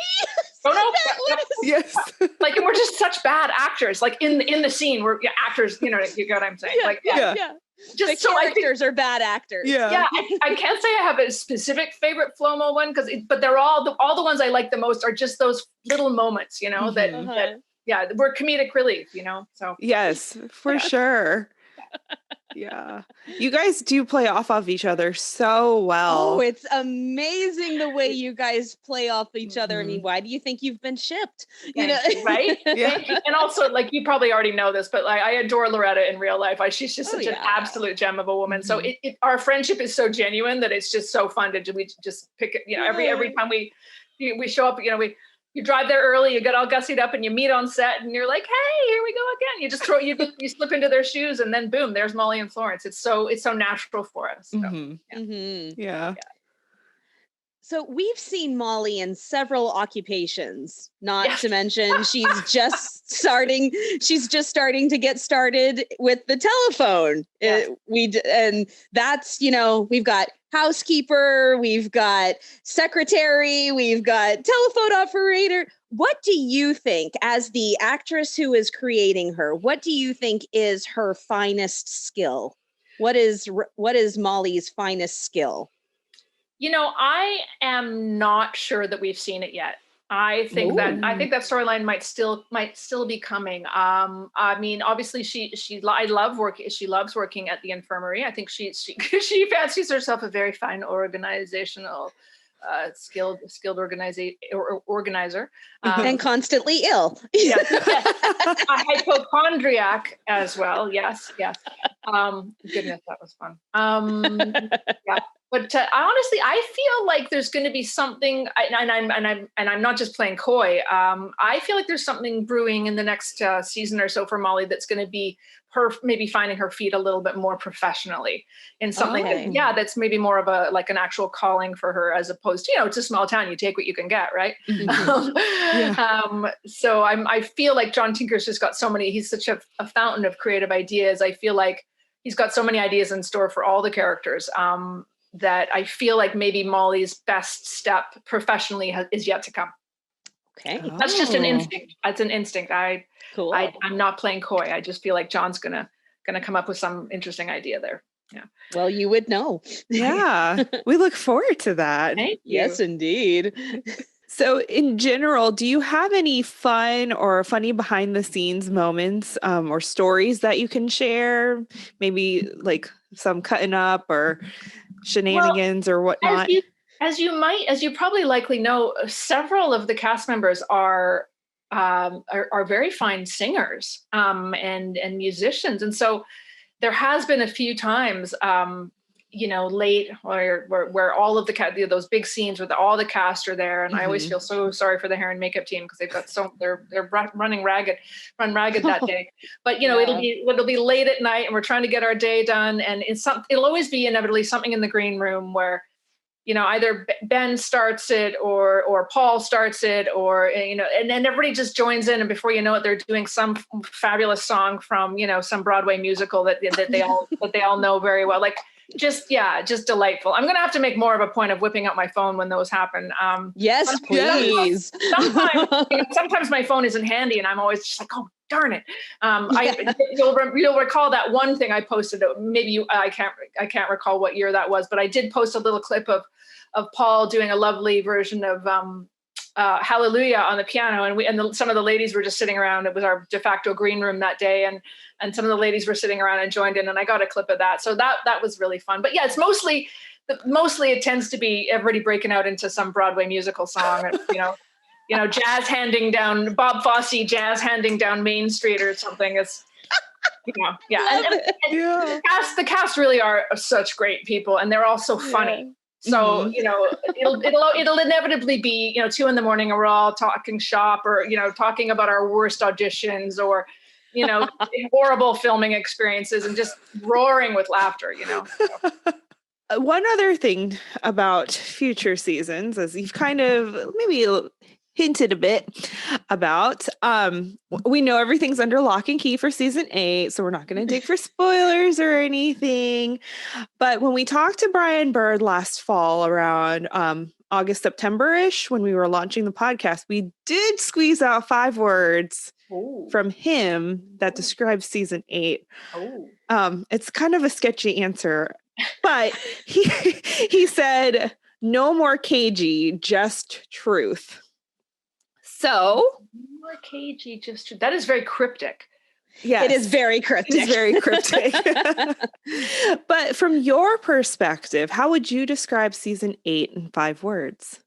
yes. Like, and we're just such bad actors, like in the scene we're actors, you know what I'm saying? just the characters are bad actors. Yeah, I can't say I have a specific favorite Flomo one but they're all the ones I like the most are just those little moments, that we're comedic relief, so. Yes, for sure. Yeah. You guys do play off of each other so well. Oh, it's amazing the way you guys play off each other. I mean, why do you think you've been shipped? Right? Yeah. And also, like, you probably already know this, but like, I adore Loretta in real life. She's just such an absolute gem of a woman. So our friendship is so genuine that it's just so fun to we just pick it. Every time we show up, you drive there early, you get all gussied up, and you meet on set, and you're like, "Hey, here we go again." You just you slip into their shoes, and then boom, there's Molly and Florence. It's so natural for us. So, Yeah. So we've seen Molly in several occupations, not to mention she's just starting to get started with the telephone. And that's, we've got housekeeper, we've got secretary, we've got telephone operator. What do you think, as the actress who is creating her, what do you think is her finest skill? What is Molly's finest skill? I am not sure that we've seen it yet. I think that storyline might still be coming. I mean, obviously she loves working at the infirmary. I think she fancies herself a very fine organizational skilled organizer, and constantly ill. A hypochondriac as well. Yes. Goodness, that was fun. But honestly, I feel like there's going to be something, and I'm not just playing coy. I feel like there's something brewing in the next season or so for Molly that's going to be her maybe finding her feet a little bit more professionally in something that's maybe more of an actual calling for her, as opposed to, it's a small town, you take what you can get, right? So I feel like John Tinker's just got so many, he's such a fountain of creative ideas. I feel like he's got so many ideas in store for all the characters, that I feel like maybe Molly's best step professionally is yet to come. Okay. That's just an instinct. That's an instinct. Cool. I'm not playing coy. I just feel like John's gonna come up with some interesting idea there. Yeah. Well, you would know. Yeah. We look forward to that. Thank you. Yes, indeed. So in general, do you have any fun or funny behind the scenes moments or stories that you can share? Maybe like some cutting up or shenanigans or whatnot? As you probably likely know, several of the cast members are very fine singers and musicians, and so there has been a few times, late where all of those big scenes where all the cast are there, and I always feel so sorry for the hair and makeup team because they've got they're run ragged that day. But it'll be late at night, and we're trying to get our day done, and it'll always be inevitably something in the green room where either Ben starts it or Paul starts it, or, and then everybody just joins in. And before you know it, they're doing some fabulous song from, some Broadway musical that they all know very well. Like, just delightful. I'm going to have to make more of a point of whipping out my phone when those happen. Yes, please. Sometimes my phone isn't handy and I'm always just like, oh, darn it. You'll recall that one thing I posted. Maybe I can't recall what year that was, but I did post a little clip of Paul doing a lovely version of Hallelujah on the piano, and some of the ladies were just sitting around. It was our de facto green room that day, and some of the ladies were sitting around and joined in, and I got a clip of that. So that was really fun. But yeah, it's mostly it tends to be everybody breaking out into some Broadway musical song, jazz handing down Bob Fosse, jazz handing down Main Street or something. It's the cast really are such great people, and they're all so funny. So, it'll inevitably be, 2 a.m. and we're all talking shop or, talking about our worst auditions or, horrible filming experiences and just roaring with laughter, So. One other thing about future seasons, as you've kind of maybe hinted a bit about, we know everything's under lock and key for season 8, so we're not going to dig for spoilers or anything. But when we talked to Brian Bird last fall around August, September-ish, when we were launching the podcast, we did squeeze out 5 words from him that describes season 8. It's kind of a sketchy answer, but he said, no more cagey, just truth. So No more cagey, just truth. That is very cryptic. Yes. It is very cryptic. It is very cryptic. But from your perspective, how would you describe season 8 in 5 words?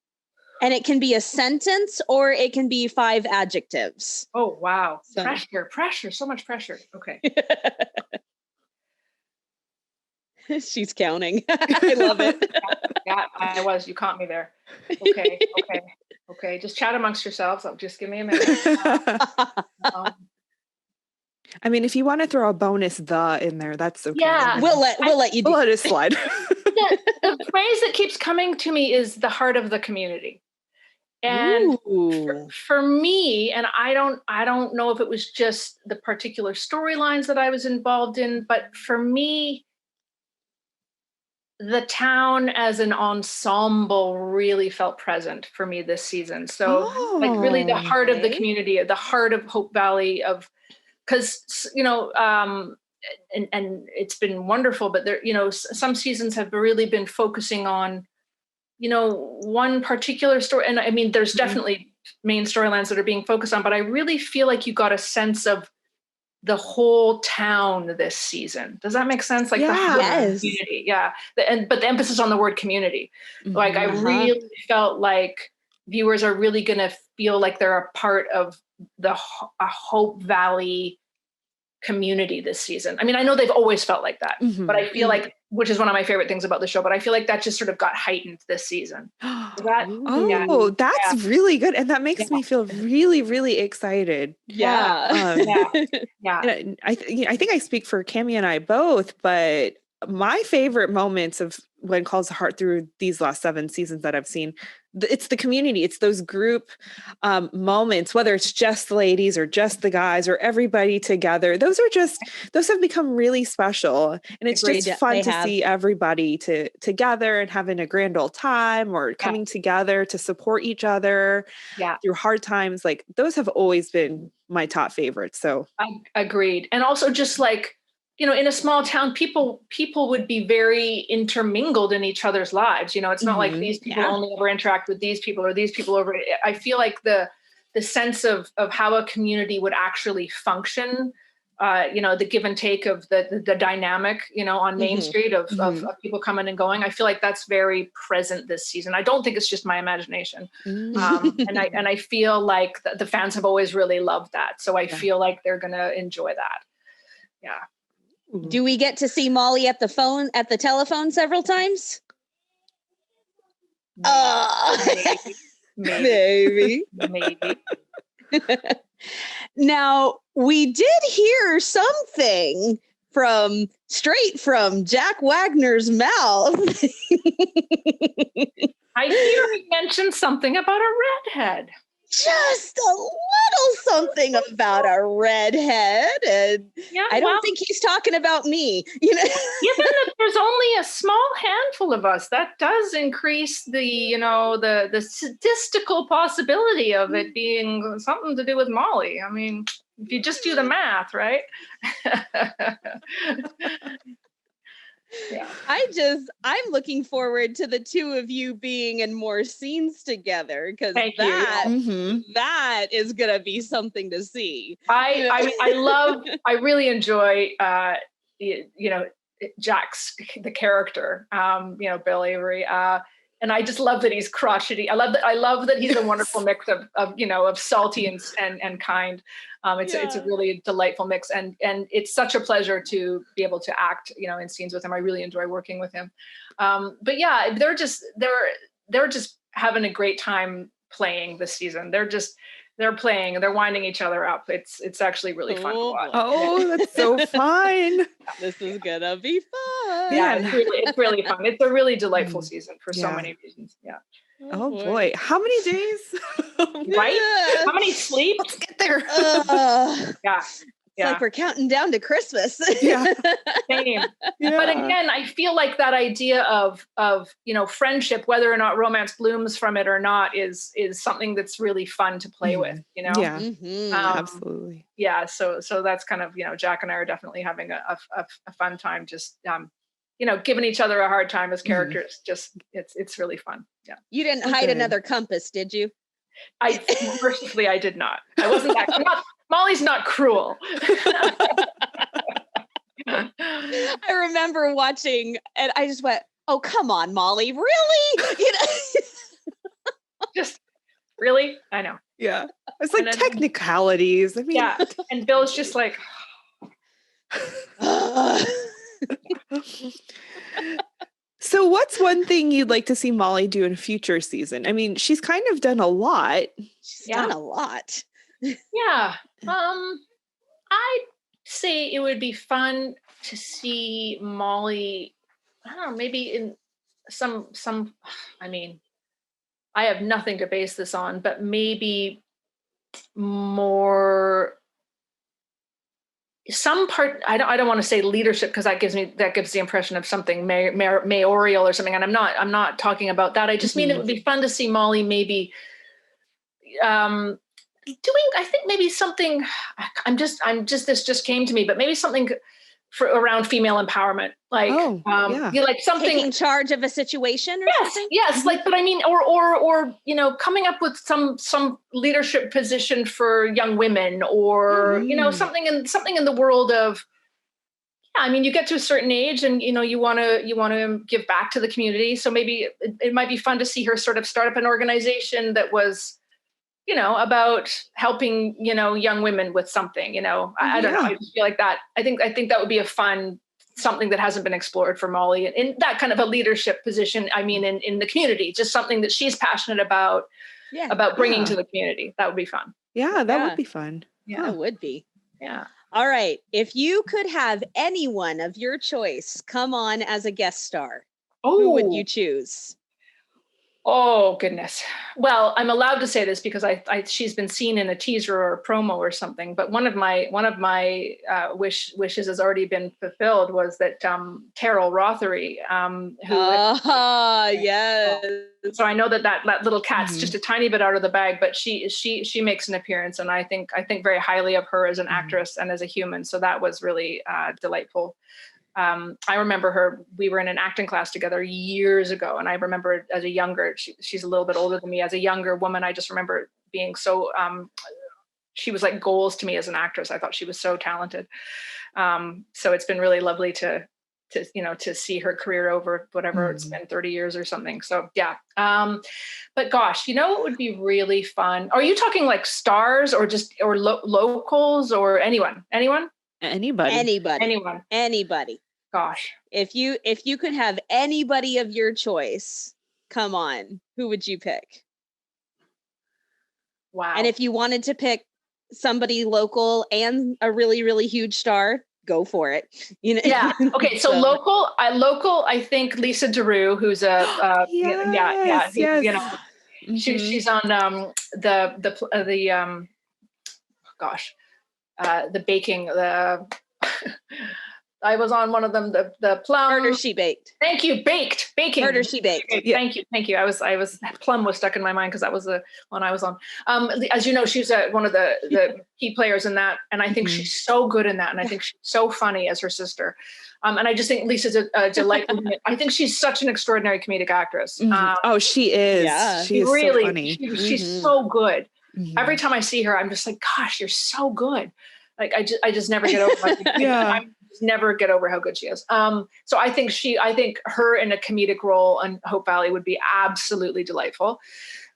And it can be a sentence or it can be 5 adjectives. Oh, wow. So. Pressure, so much pressure. Okay. She's counting. I love it. Yeah, I was. You caught me there. Okay. Just chat amongst yourselves. Just give me a minute. I mean, if you want to throw a bonus "the" in there, that's okay. Yeah, we'll let you do. We'll let it slide. The phrase that keeps coming to me is the heart of the community. And for me, and I don't know if it was just the particular storylines that I was involved in, but for me, the town as an ensemble really felt present for me this season. So like really the heart of the community, the heart of Hope Valley, because, and it's been wonderful, but there, some seasons have really been focusing on, one particular story. And I mean, there's definitely main storylines that are being focused on, but I really feel like you got a sense of the whole town this season. Does that make sense? Like the whole community. Yeah. But the emphasis on the word community. Like I really felt like viewers are really going to feel like they're a part of a Hope Valley community this season. I mean, I know they've always felt like that, but I feel like, which is one of my favorite things about the show, but I feel like that just sort of got heightened this season. That's really good. And that makes me feel really, really excited. Yeah. And I think I speak for Cammie and I both, but my favorite moments of When Calls the Heart through these last 7 seasons that I've seen, it's the community. It's those group moments, whether it's just the ladies or just the guys or everybody together. Those have become really special. And it's just fun to see everybody together and having a grand old time or coming together to support each other through hard times. Like those have always been my top favorites. So I agreed. And also just like, in a small town, people would be very intermingled in each other's lives. It's not like these people only ever interact with these people or these people over. I feel like the sense of how a community would actually function, the give and take of the dynamic, on Main Street of people coming and going. I feel like that's very present this season. I don't think it's just my imagination. And I feel like the fans have always really loved that. So I feel like they're going to enjoy that. Yeah. Do we get to see Molly at the telephone several times? Maybe. Now, we did hear something straight from Jack Wagner's mouth. I hear he mentioned something about a redhead. Just a little something about a redhead, and I don't think he's talking about me. Given that there's only a small handful of us, that does increase the statistical possibility of it being something to do with Molly. I mean, if you just do the math, right? Yeah. I'm looking forward to the two of you being in more scenes together, because that is gonna be something to see. I really enjoy Jack's the character, Bill Avery, and I just love that he's crotchety. I love that he's a wonderful mix of salty and kind. It's a really delightful mix, and it's such a pleasure to be able to act, in scenes with him. I really enjoy working with him. But yeah, they're just having a great time playing this season. They're playing and they're winding each other up. It's actually really fun to watch. Oh, that's so fun. This is gonna be fun. Yeah, it's really fun. It's a really delightful season for so many reasons. Yeah. Oh boy. How many days? Right? How many sleep? Let's get there. Yeah. It's like we're counting down to Christmas. Yeah. Same. Yeah. But again, I feel like that idea of, friendship, whether or not romance blooms from it or not, is something that's really fun to play with, Yeah. Absolutely. Yeah. So that's kind of, Jack and I are definitely having a fun time, just, giving each other a hard time as characters. Just, it's really fun. Yeah. You didn't hide another compass, did you? Mercifully, I did not. I wasn't Molly's not cruel. I remember watching and I just went, oh, come on, Molly, really? Just really? I know. Yeah. It's like technicalities. I mean, yeah. And Bill's just like, so what's one thing you'd like to see Molly do in a future season? I mean, she's kind of done a lot. She's done a lot. Yeah. I'd say it would be fun to see Molly, I don't know, maybe in some, I mean, I have nothing to base this on, but maybe more some part, I don't want to say leadership because that gives the impression of something mayoral or something. And I'm not talking about that. I just mean it would be fun to see Molly maybe doing, I think maybe something, this just came to me, but maybe something around female empowerment, like, like something taking charge of a situation or something. Yes. Like, but I mean, or, coming up with some leadership position for young women or, something in the world of, I mean, you get to a certain age and, you want to give back to the community. So maybe it might be fun to see her sort of start up an organization that was, about helping, young women with something, I don't know. I just feel like that. I think that would be a fun, something that hasn't been explored for Molly in that kind of a leadership position. I mean, in the community, just something that she's passionate about bringing to the community. That would be fun. Yeah, that would be fun. Yeah, that would be. Yeah. All right. If you could have anyone of your choice come on as a guest star, who would you choose? Oh, goodness. Well, I'm allowed to say this because she's been seen in a teaser or a promo or something. But one of my wishes has already been fulfilled was that Terrell Rothery, yes. So I know that little cat's just a tiny bit out of the bag, but she makes an appearance, and I think very highly of her as an actress and as a human. So that was really delightful. I remember we were in an acting class together years ago. And I remember as a younger, she's a little bit older than me, as a younger woman, I just remember being so, she was like goals to me as an actress. I thought she was so talented. So it's been really lovely to see her career over whatever it's been 30 years or something. So yeah. But gosh, it would be really fun. Are you talking like stars or just, or locals or anyone? Anybody. Gosh. If you could have anybody of your choice, come on, who would you pick? Wow. And if you wanted to pick somebody local and a really, really huge star, go for it. Yeah. Okay. So local, I think Lisa DeRue, who's she's on the baking, I was on one of them, the plum. Murder She Baked. Thank you. Baking. Murder She Baked. Thank you. I was plum was stuck in my mind because that was the one I was on. As you know, she's one of the key players in that. And I think she's so good in that. And I think she's so funny as her sister. And I just think Lisa's a delightful. I think she's such an extraordinary comedic actress. She is. Yeah. She is really so funny. She's so good. Every time I see her, I'm just like, gosh, you're so good. Like, I just never get over I never get over how good she is. So I think her in a comedic role on Hope Valley would be absolutely delightful.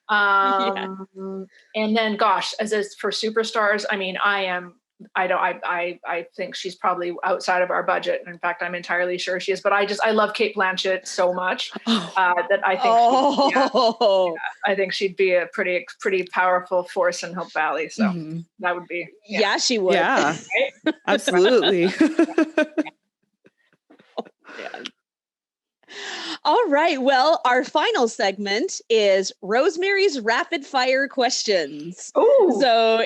And then gosh, as for superstars, I mean, I think she's probably outside of our budget. In fact, I'm entirely sure she is, but I love Cate Blanchett so much that I think I think she'd be a pretty powerful force in Hope Valley. So that would be she would. Yeah, right? Absolutely. All right. Well, our final segment is Rosemary's Rapid Fire Questions. Ooh. So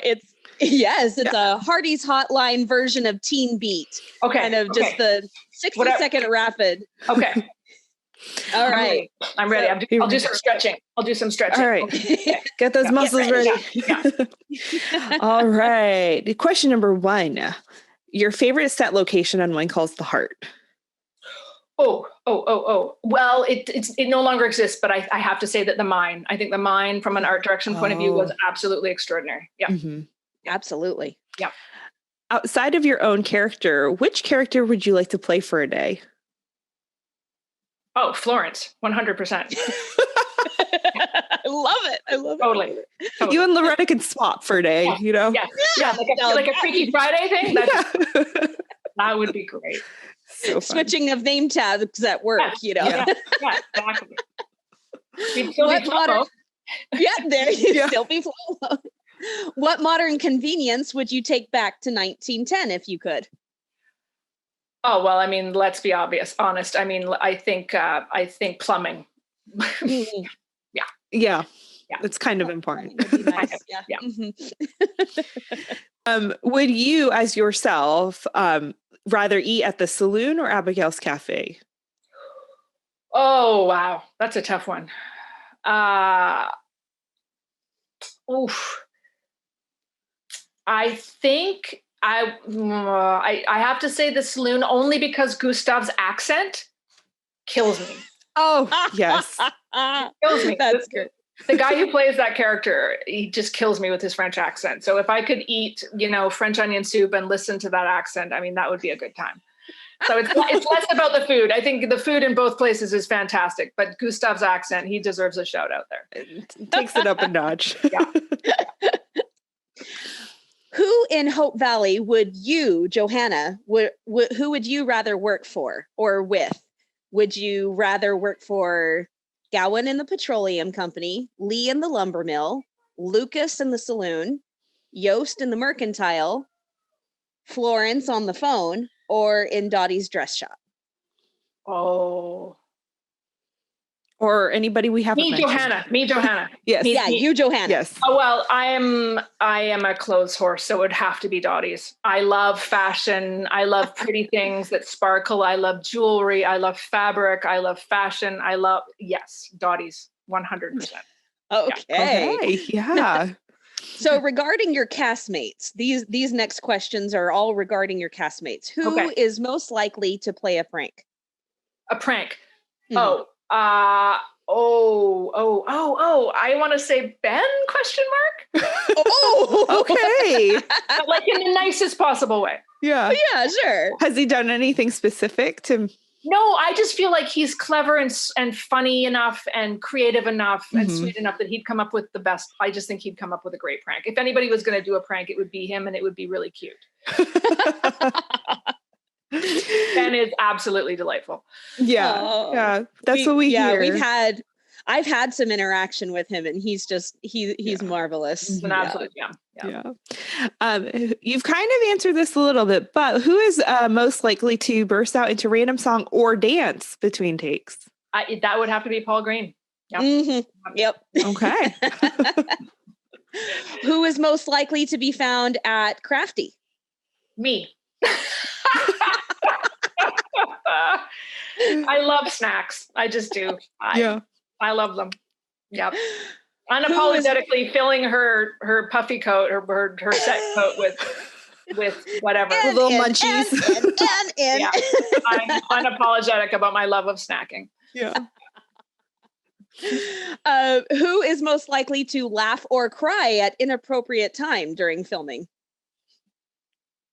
Yes, it's a Hearties hotline version of Teen Beat. Okay. Kind of just the 60-second rapid. Okay. All right. I'm ready. I'll do some stretching. All right. Okay. Get those muscles ready. Yeah. All right. Question number 1. Your favorite set location on One Calls the Heart? Oh. Well, it no longer exists, but I have to say that the Mine. I think the Mine from an art direction point of view was absolutely extraordinary. Yeah. Mm-hmm. Absolutely. Yeah. Outside of your own character, which character would you like to play for a day? Oh, Florence, 100%. I love it. Totally. You and Loretta can swap for a day, you know? Yeah. Like a Freaky Friday thing. That would be great. So switching of name tags at work, you know. Yeah, exactly. There you still be Flomo. What modern convenience would you take back to 1910 if you could? Oh, well, I mean, let's be honest. I mean, I think plumbing. Yeah. It's kind of important. Nice. Yeah. Mm-hmm. Would you, as yourself, rather eat at the saloon or Abigail's Cafe? Oh, wow. That's a tough one. I think I have to say the saloon only because Gustav's accent kills me. Oh, yes. Kills me. That's good. The guy who plays that character, he just kills me with his French accent. So if I could eat, French onion soup and listen to that accent, I mean, that would be a good time. So it's less about the food. I think the food in both places is fantastic, but Gustav's accent, he deserves a shout out there. It takes it up a notch. Yeah. Who in Hope Valley would you, Johannah, who would you rather work for or with? Would you rather work for Gowan in the petroleum company, Lee in the lumber mill, Lucas in the saloon, Yost in the mercantile, Florence on the phone, or in Dottie's dress shop? Oh. Or anybody we haven't mentioned. Me, Johannah. Yes. You, Johannah. Yes. Oh, well, I am a clothes horse, so it would have to be Dottie's. I love fashion. I love pretty things that sparkle. I love jewelry. I love fabric. I love fashion. Dottie's, 100%. Okay. Yeah. So regarding your castmates, these next questions are all regarding your castmates. Who is most likely to play a prank? A prank. Mm-hmm. I want to say Ben ? Okay. Like in the nicest possible way. Yeah. Yeah, sure. Has he done anything specific to? No, I just feel like he's clever and funny enough and creative enough and sweet enough that he'd come up with the best. I just think he'd come up with a great prank. If anybody was going to do a prank, it would be him, and it would be really cute. Ben is absolutely delightful. Yeah. That's what we hear. I've had some interaction with him, and he's marvelous. It's an absolute gem. You've kind of answered this a little bit, but who is most likely to burst out into random song or dance between takes? That would have to be Paul Green. Yep. Mm-hmm. Yep. Okay. Who is most likely to be found at Crafty? Me. I love snacks. I just do. I love them. Yep. Unapologetically filling her puffy coat, her set coat with whatever. And, little munchies. And. Yeah. I'm unapologetic about my love of snacking. Yeah. Who is most likely to laugh or cry at inappropriate time during filming?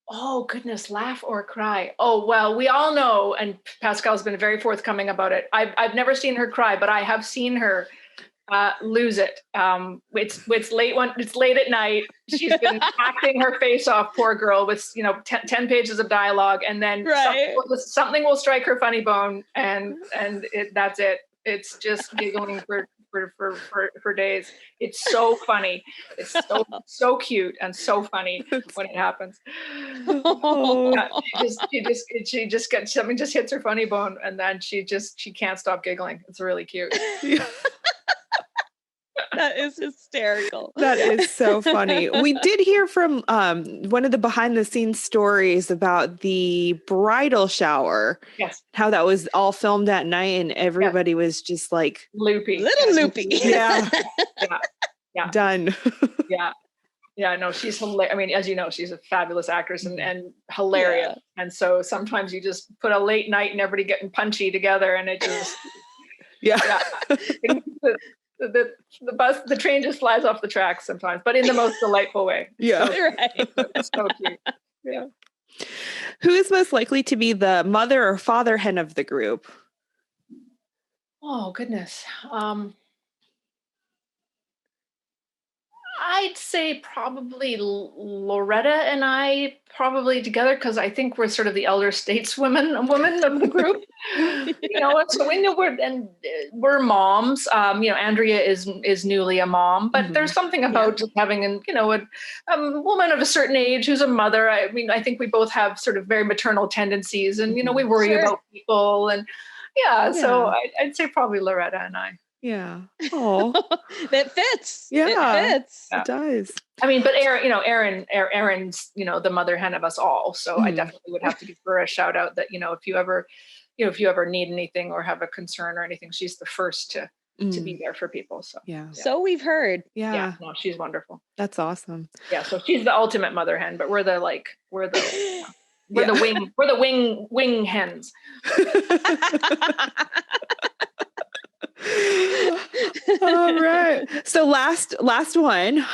Oh, goodness, laugh or cry. Oh, well, we all know, and Pascal's been very forthcoming about it. I've never seen her cry, but I have seen her lose it. It's late at night. She's been acting her face off, poor girl, with 10 pages of dialogue, and then something will strike her funny bone, and that's it. It's just giggling for days. It's so funny. It's so cute and so funny when it happens. She just gets something, just hits her funny bone, and then she can't stop giggling. It's really cute. That is hysterical. That is so funny. We did hear from one of the behind the scenes stories about the bridal shower. Yes. How that was all filmed at night and everybody was just like loopy. Loopy. Yeah. Yeah. Done. Yeah, no, she's hilarious. I mean, as you know, she's a fabulous actress and hilarious. Yeah. And so sometimes you just put a late night and everybody getting punchy together and it just, the train just flies off the tracks sometimes, but in the most delightful way. Yeah. It's so cute. Yeah. Who is most likely to be the mother or father hen of the group? Oh, goodness. I'd say probably Loretta and I probably together because I think we're sort of the elder stateswomen of the group. So we know we're moms. Andrea is newly a mom, but there's something about just having a woman of a certain age who's a mother. I mean, I think we both have sort of very maternal tendencies, and we worry about people, and so I'd say probably Loretta and I. Yeah. Oh, that fits. Yeah, it fits. It does. I mean, but Erin's, the mother hen of us all. So I definitely would have to give her a shout out that, if you ever need anything or have a concern or anything, she's the first to be there for people. So, So we've heard. Yeah. No, she's wonderful. That's awesome. Yeah. So she's the ultimate mother hen, but we're the wing hens. All right. So last one.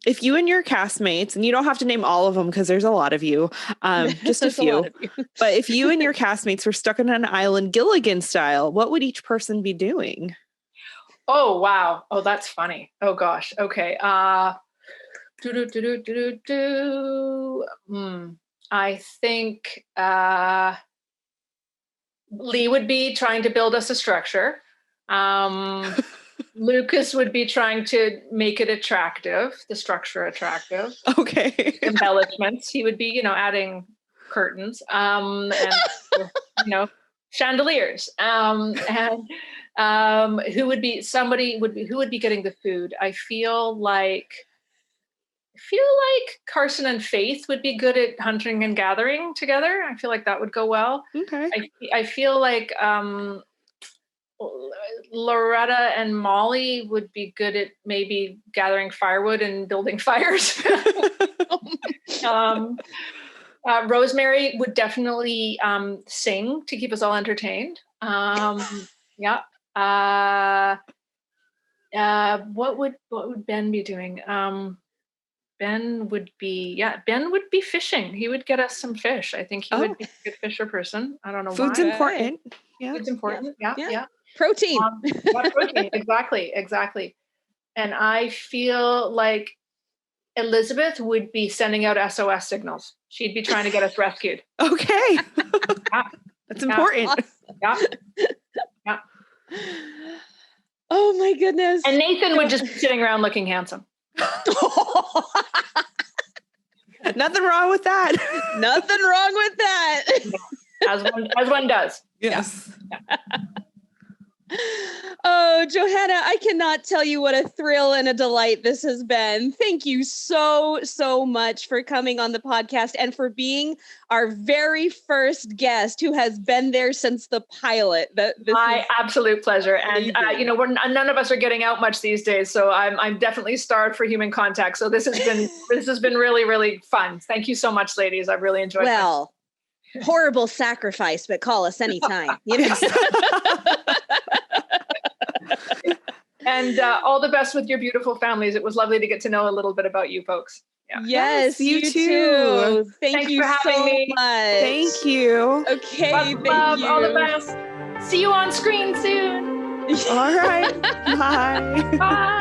If you and your castmates, and you don't have to name all of them because there's a lot of you, just a few, but if you and your castmates were stuck on an island Gilligan style, what would each person be doing? Oh, wow. Oh, that's funny. Oh gosh. Okay. I think Lee would be trying to build us a structure. Lucas would be trying to make it attractive, the structure attractive. Okay. Embellishments. He would be, adding curtains, and chandeliers. Who would be getting the food? I feel like Carson and Faith would be good at hunting and gathering together. I feel like that would go well. Okay. I feel like Loretta and Molly would be good at maybe gathering firewood and building fires. Rosemary would definitely sing to keep us all entertained. What would Ben be doing? Ben would be fishing. He would get us some fish. I think he would be a good fisher person. I don't know Food's why. important. Yeah. Food's important. Yeah. Protein. Protein. Exactly. And I feel like Elizabeth would be sending out SOS signals. She'd be trying to get us rescued. Okay. That's important. Awesome. Yeah. Oh my goodness. And Nathan would just be sitting around looking handsome. Nothing wrong with that. Nothing wrong with that. As one does. Yes. Yeah. Oh, Johannah, I cannot tell you what a thrill and a delight this has been. Thank you so, so much for coming on the podcast and for being our very first guest who has been there since the pilot. My absolute pleasure. And, none of us are getting out much these days, so I'm definitely starved for human contact. So this has been really, really fun. Thank you so much, ladies. I've really enjoyed it. Horrible sacrifice, but call us anytime. And all the best with your beautiful families. It was lovely to get to know a little bit about you folks. Yeah. Yes, you too. Thanks for having me. Much. Thank you. Okay, love, all the best. See you on screen soon. All right. Bye. Bye.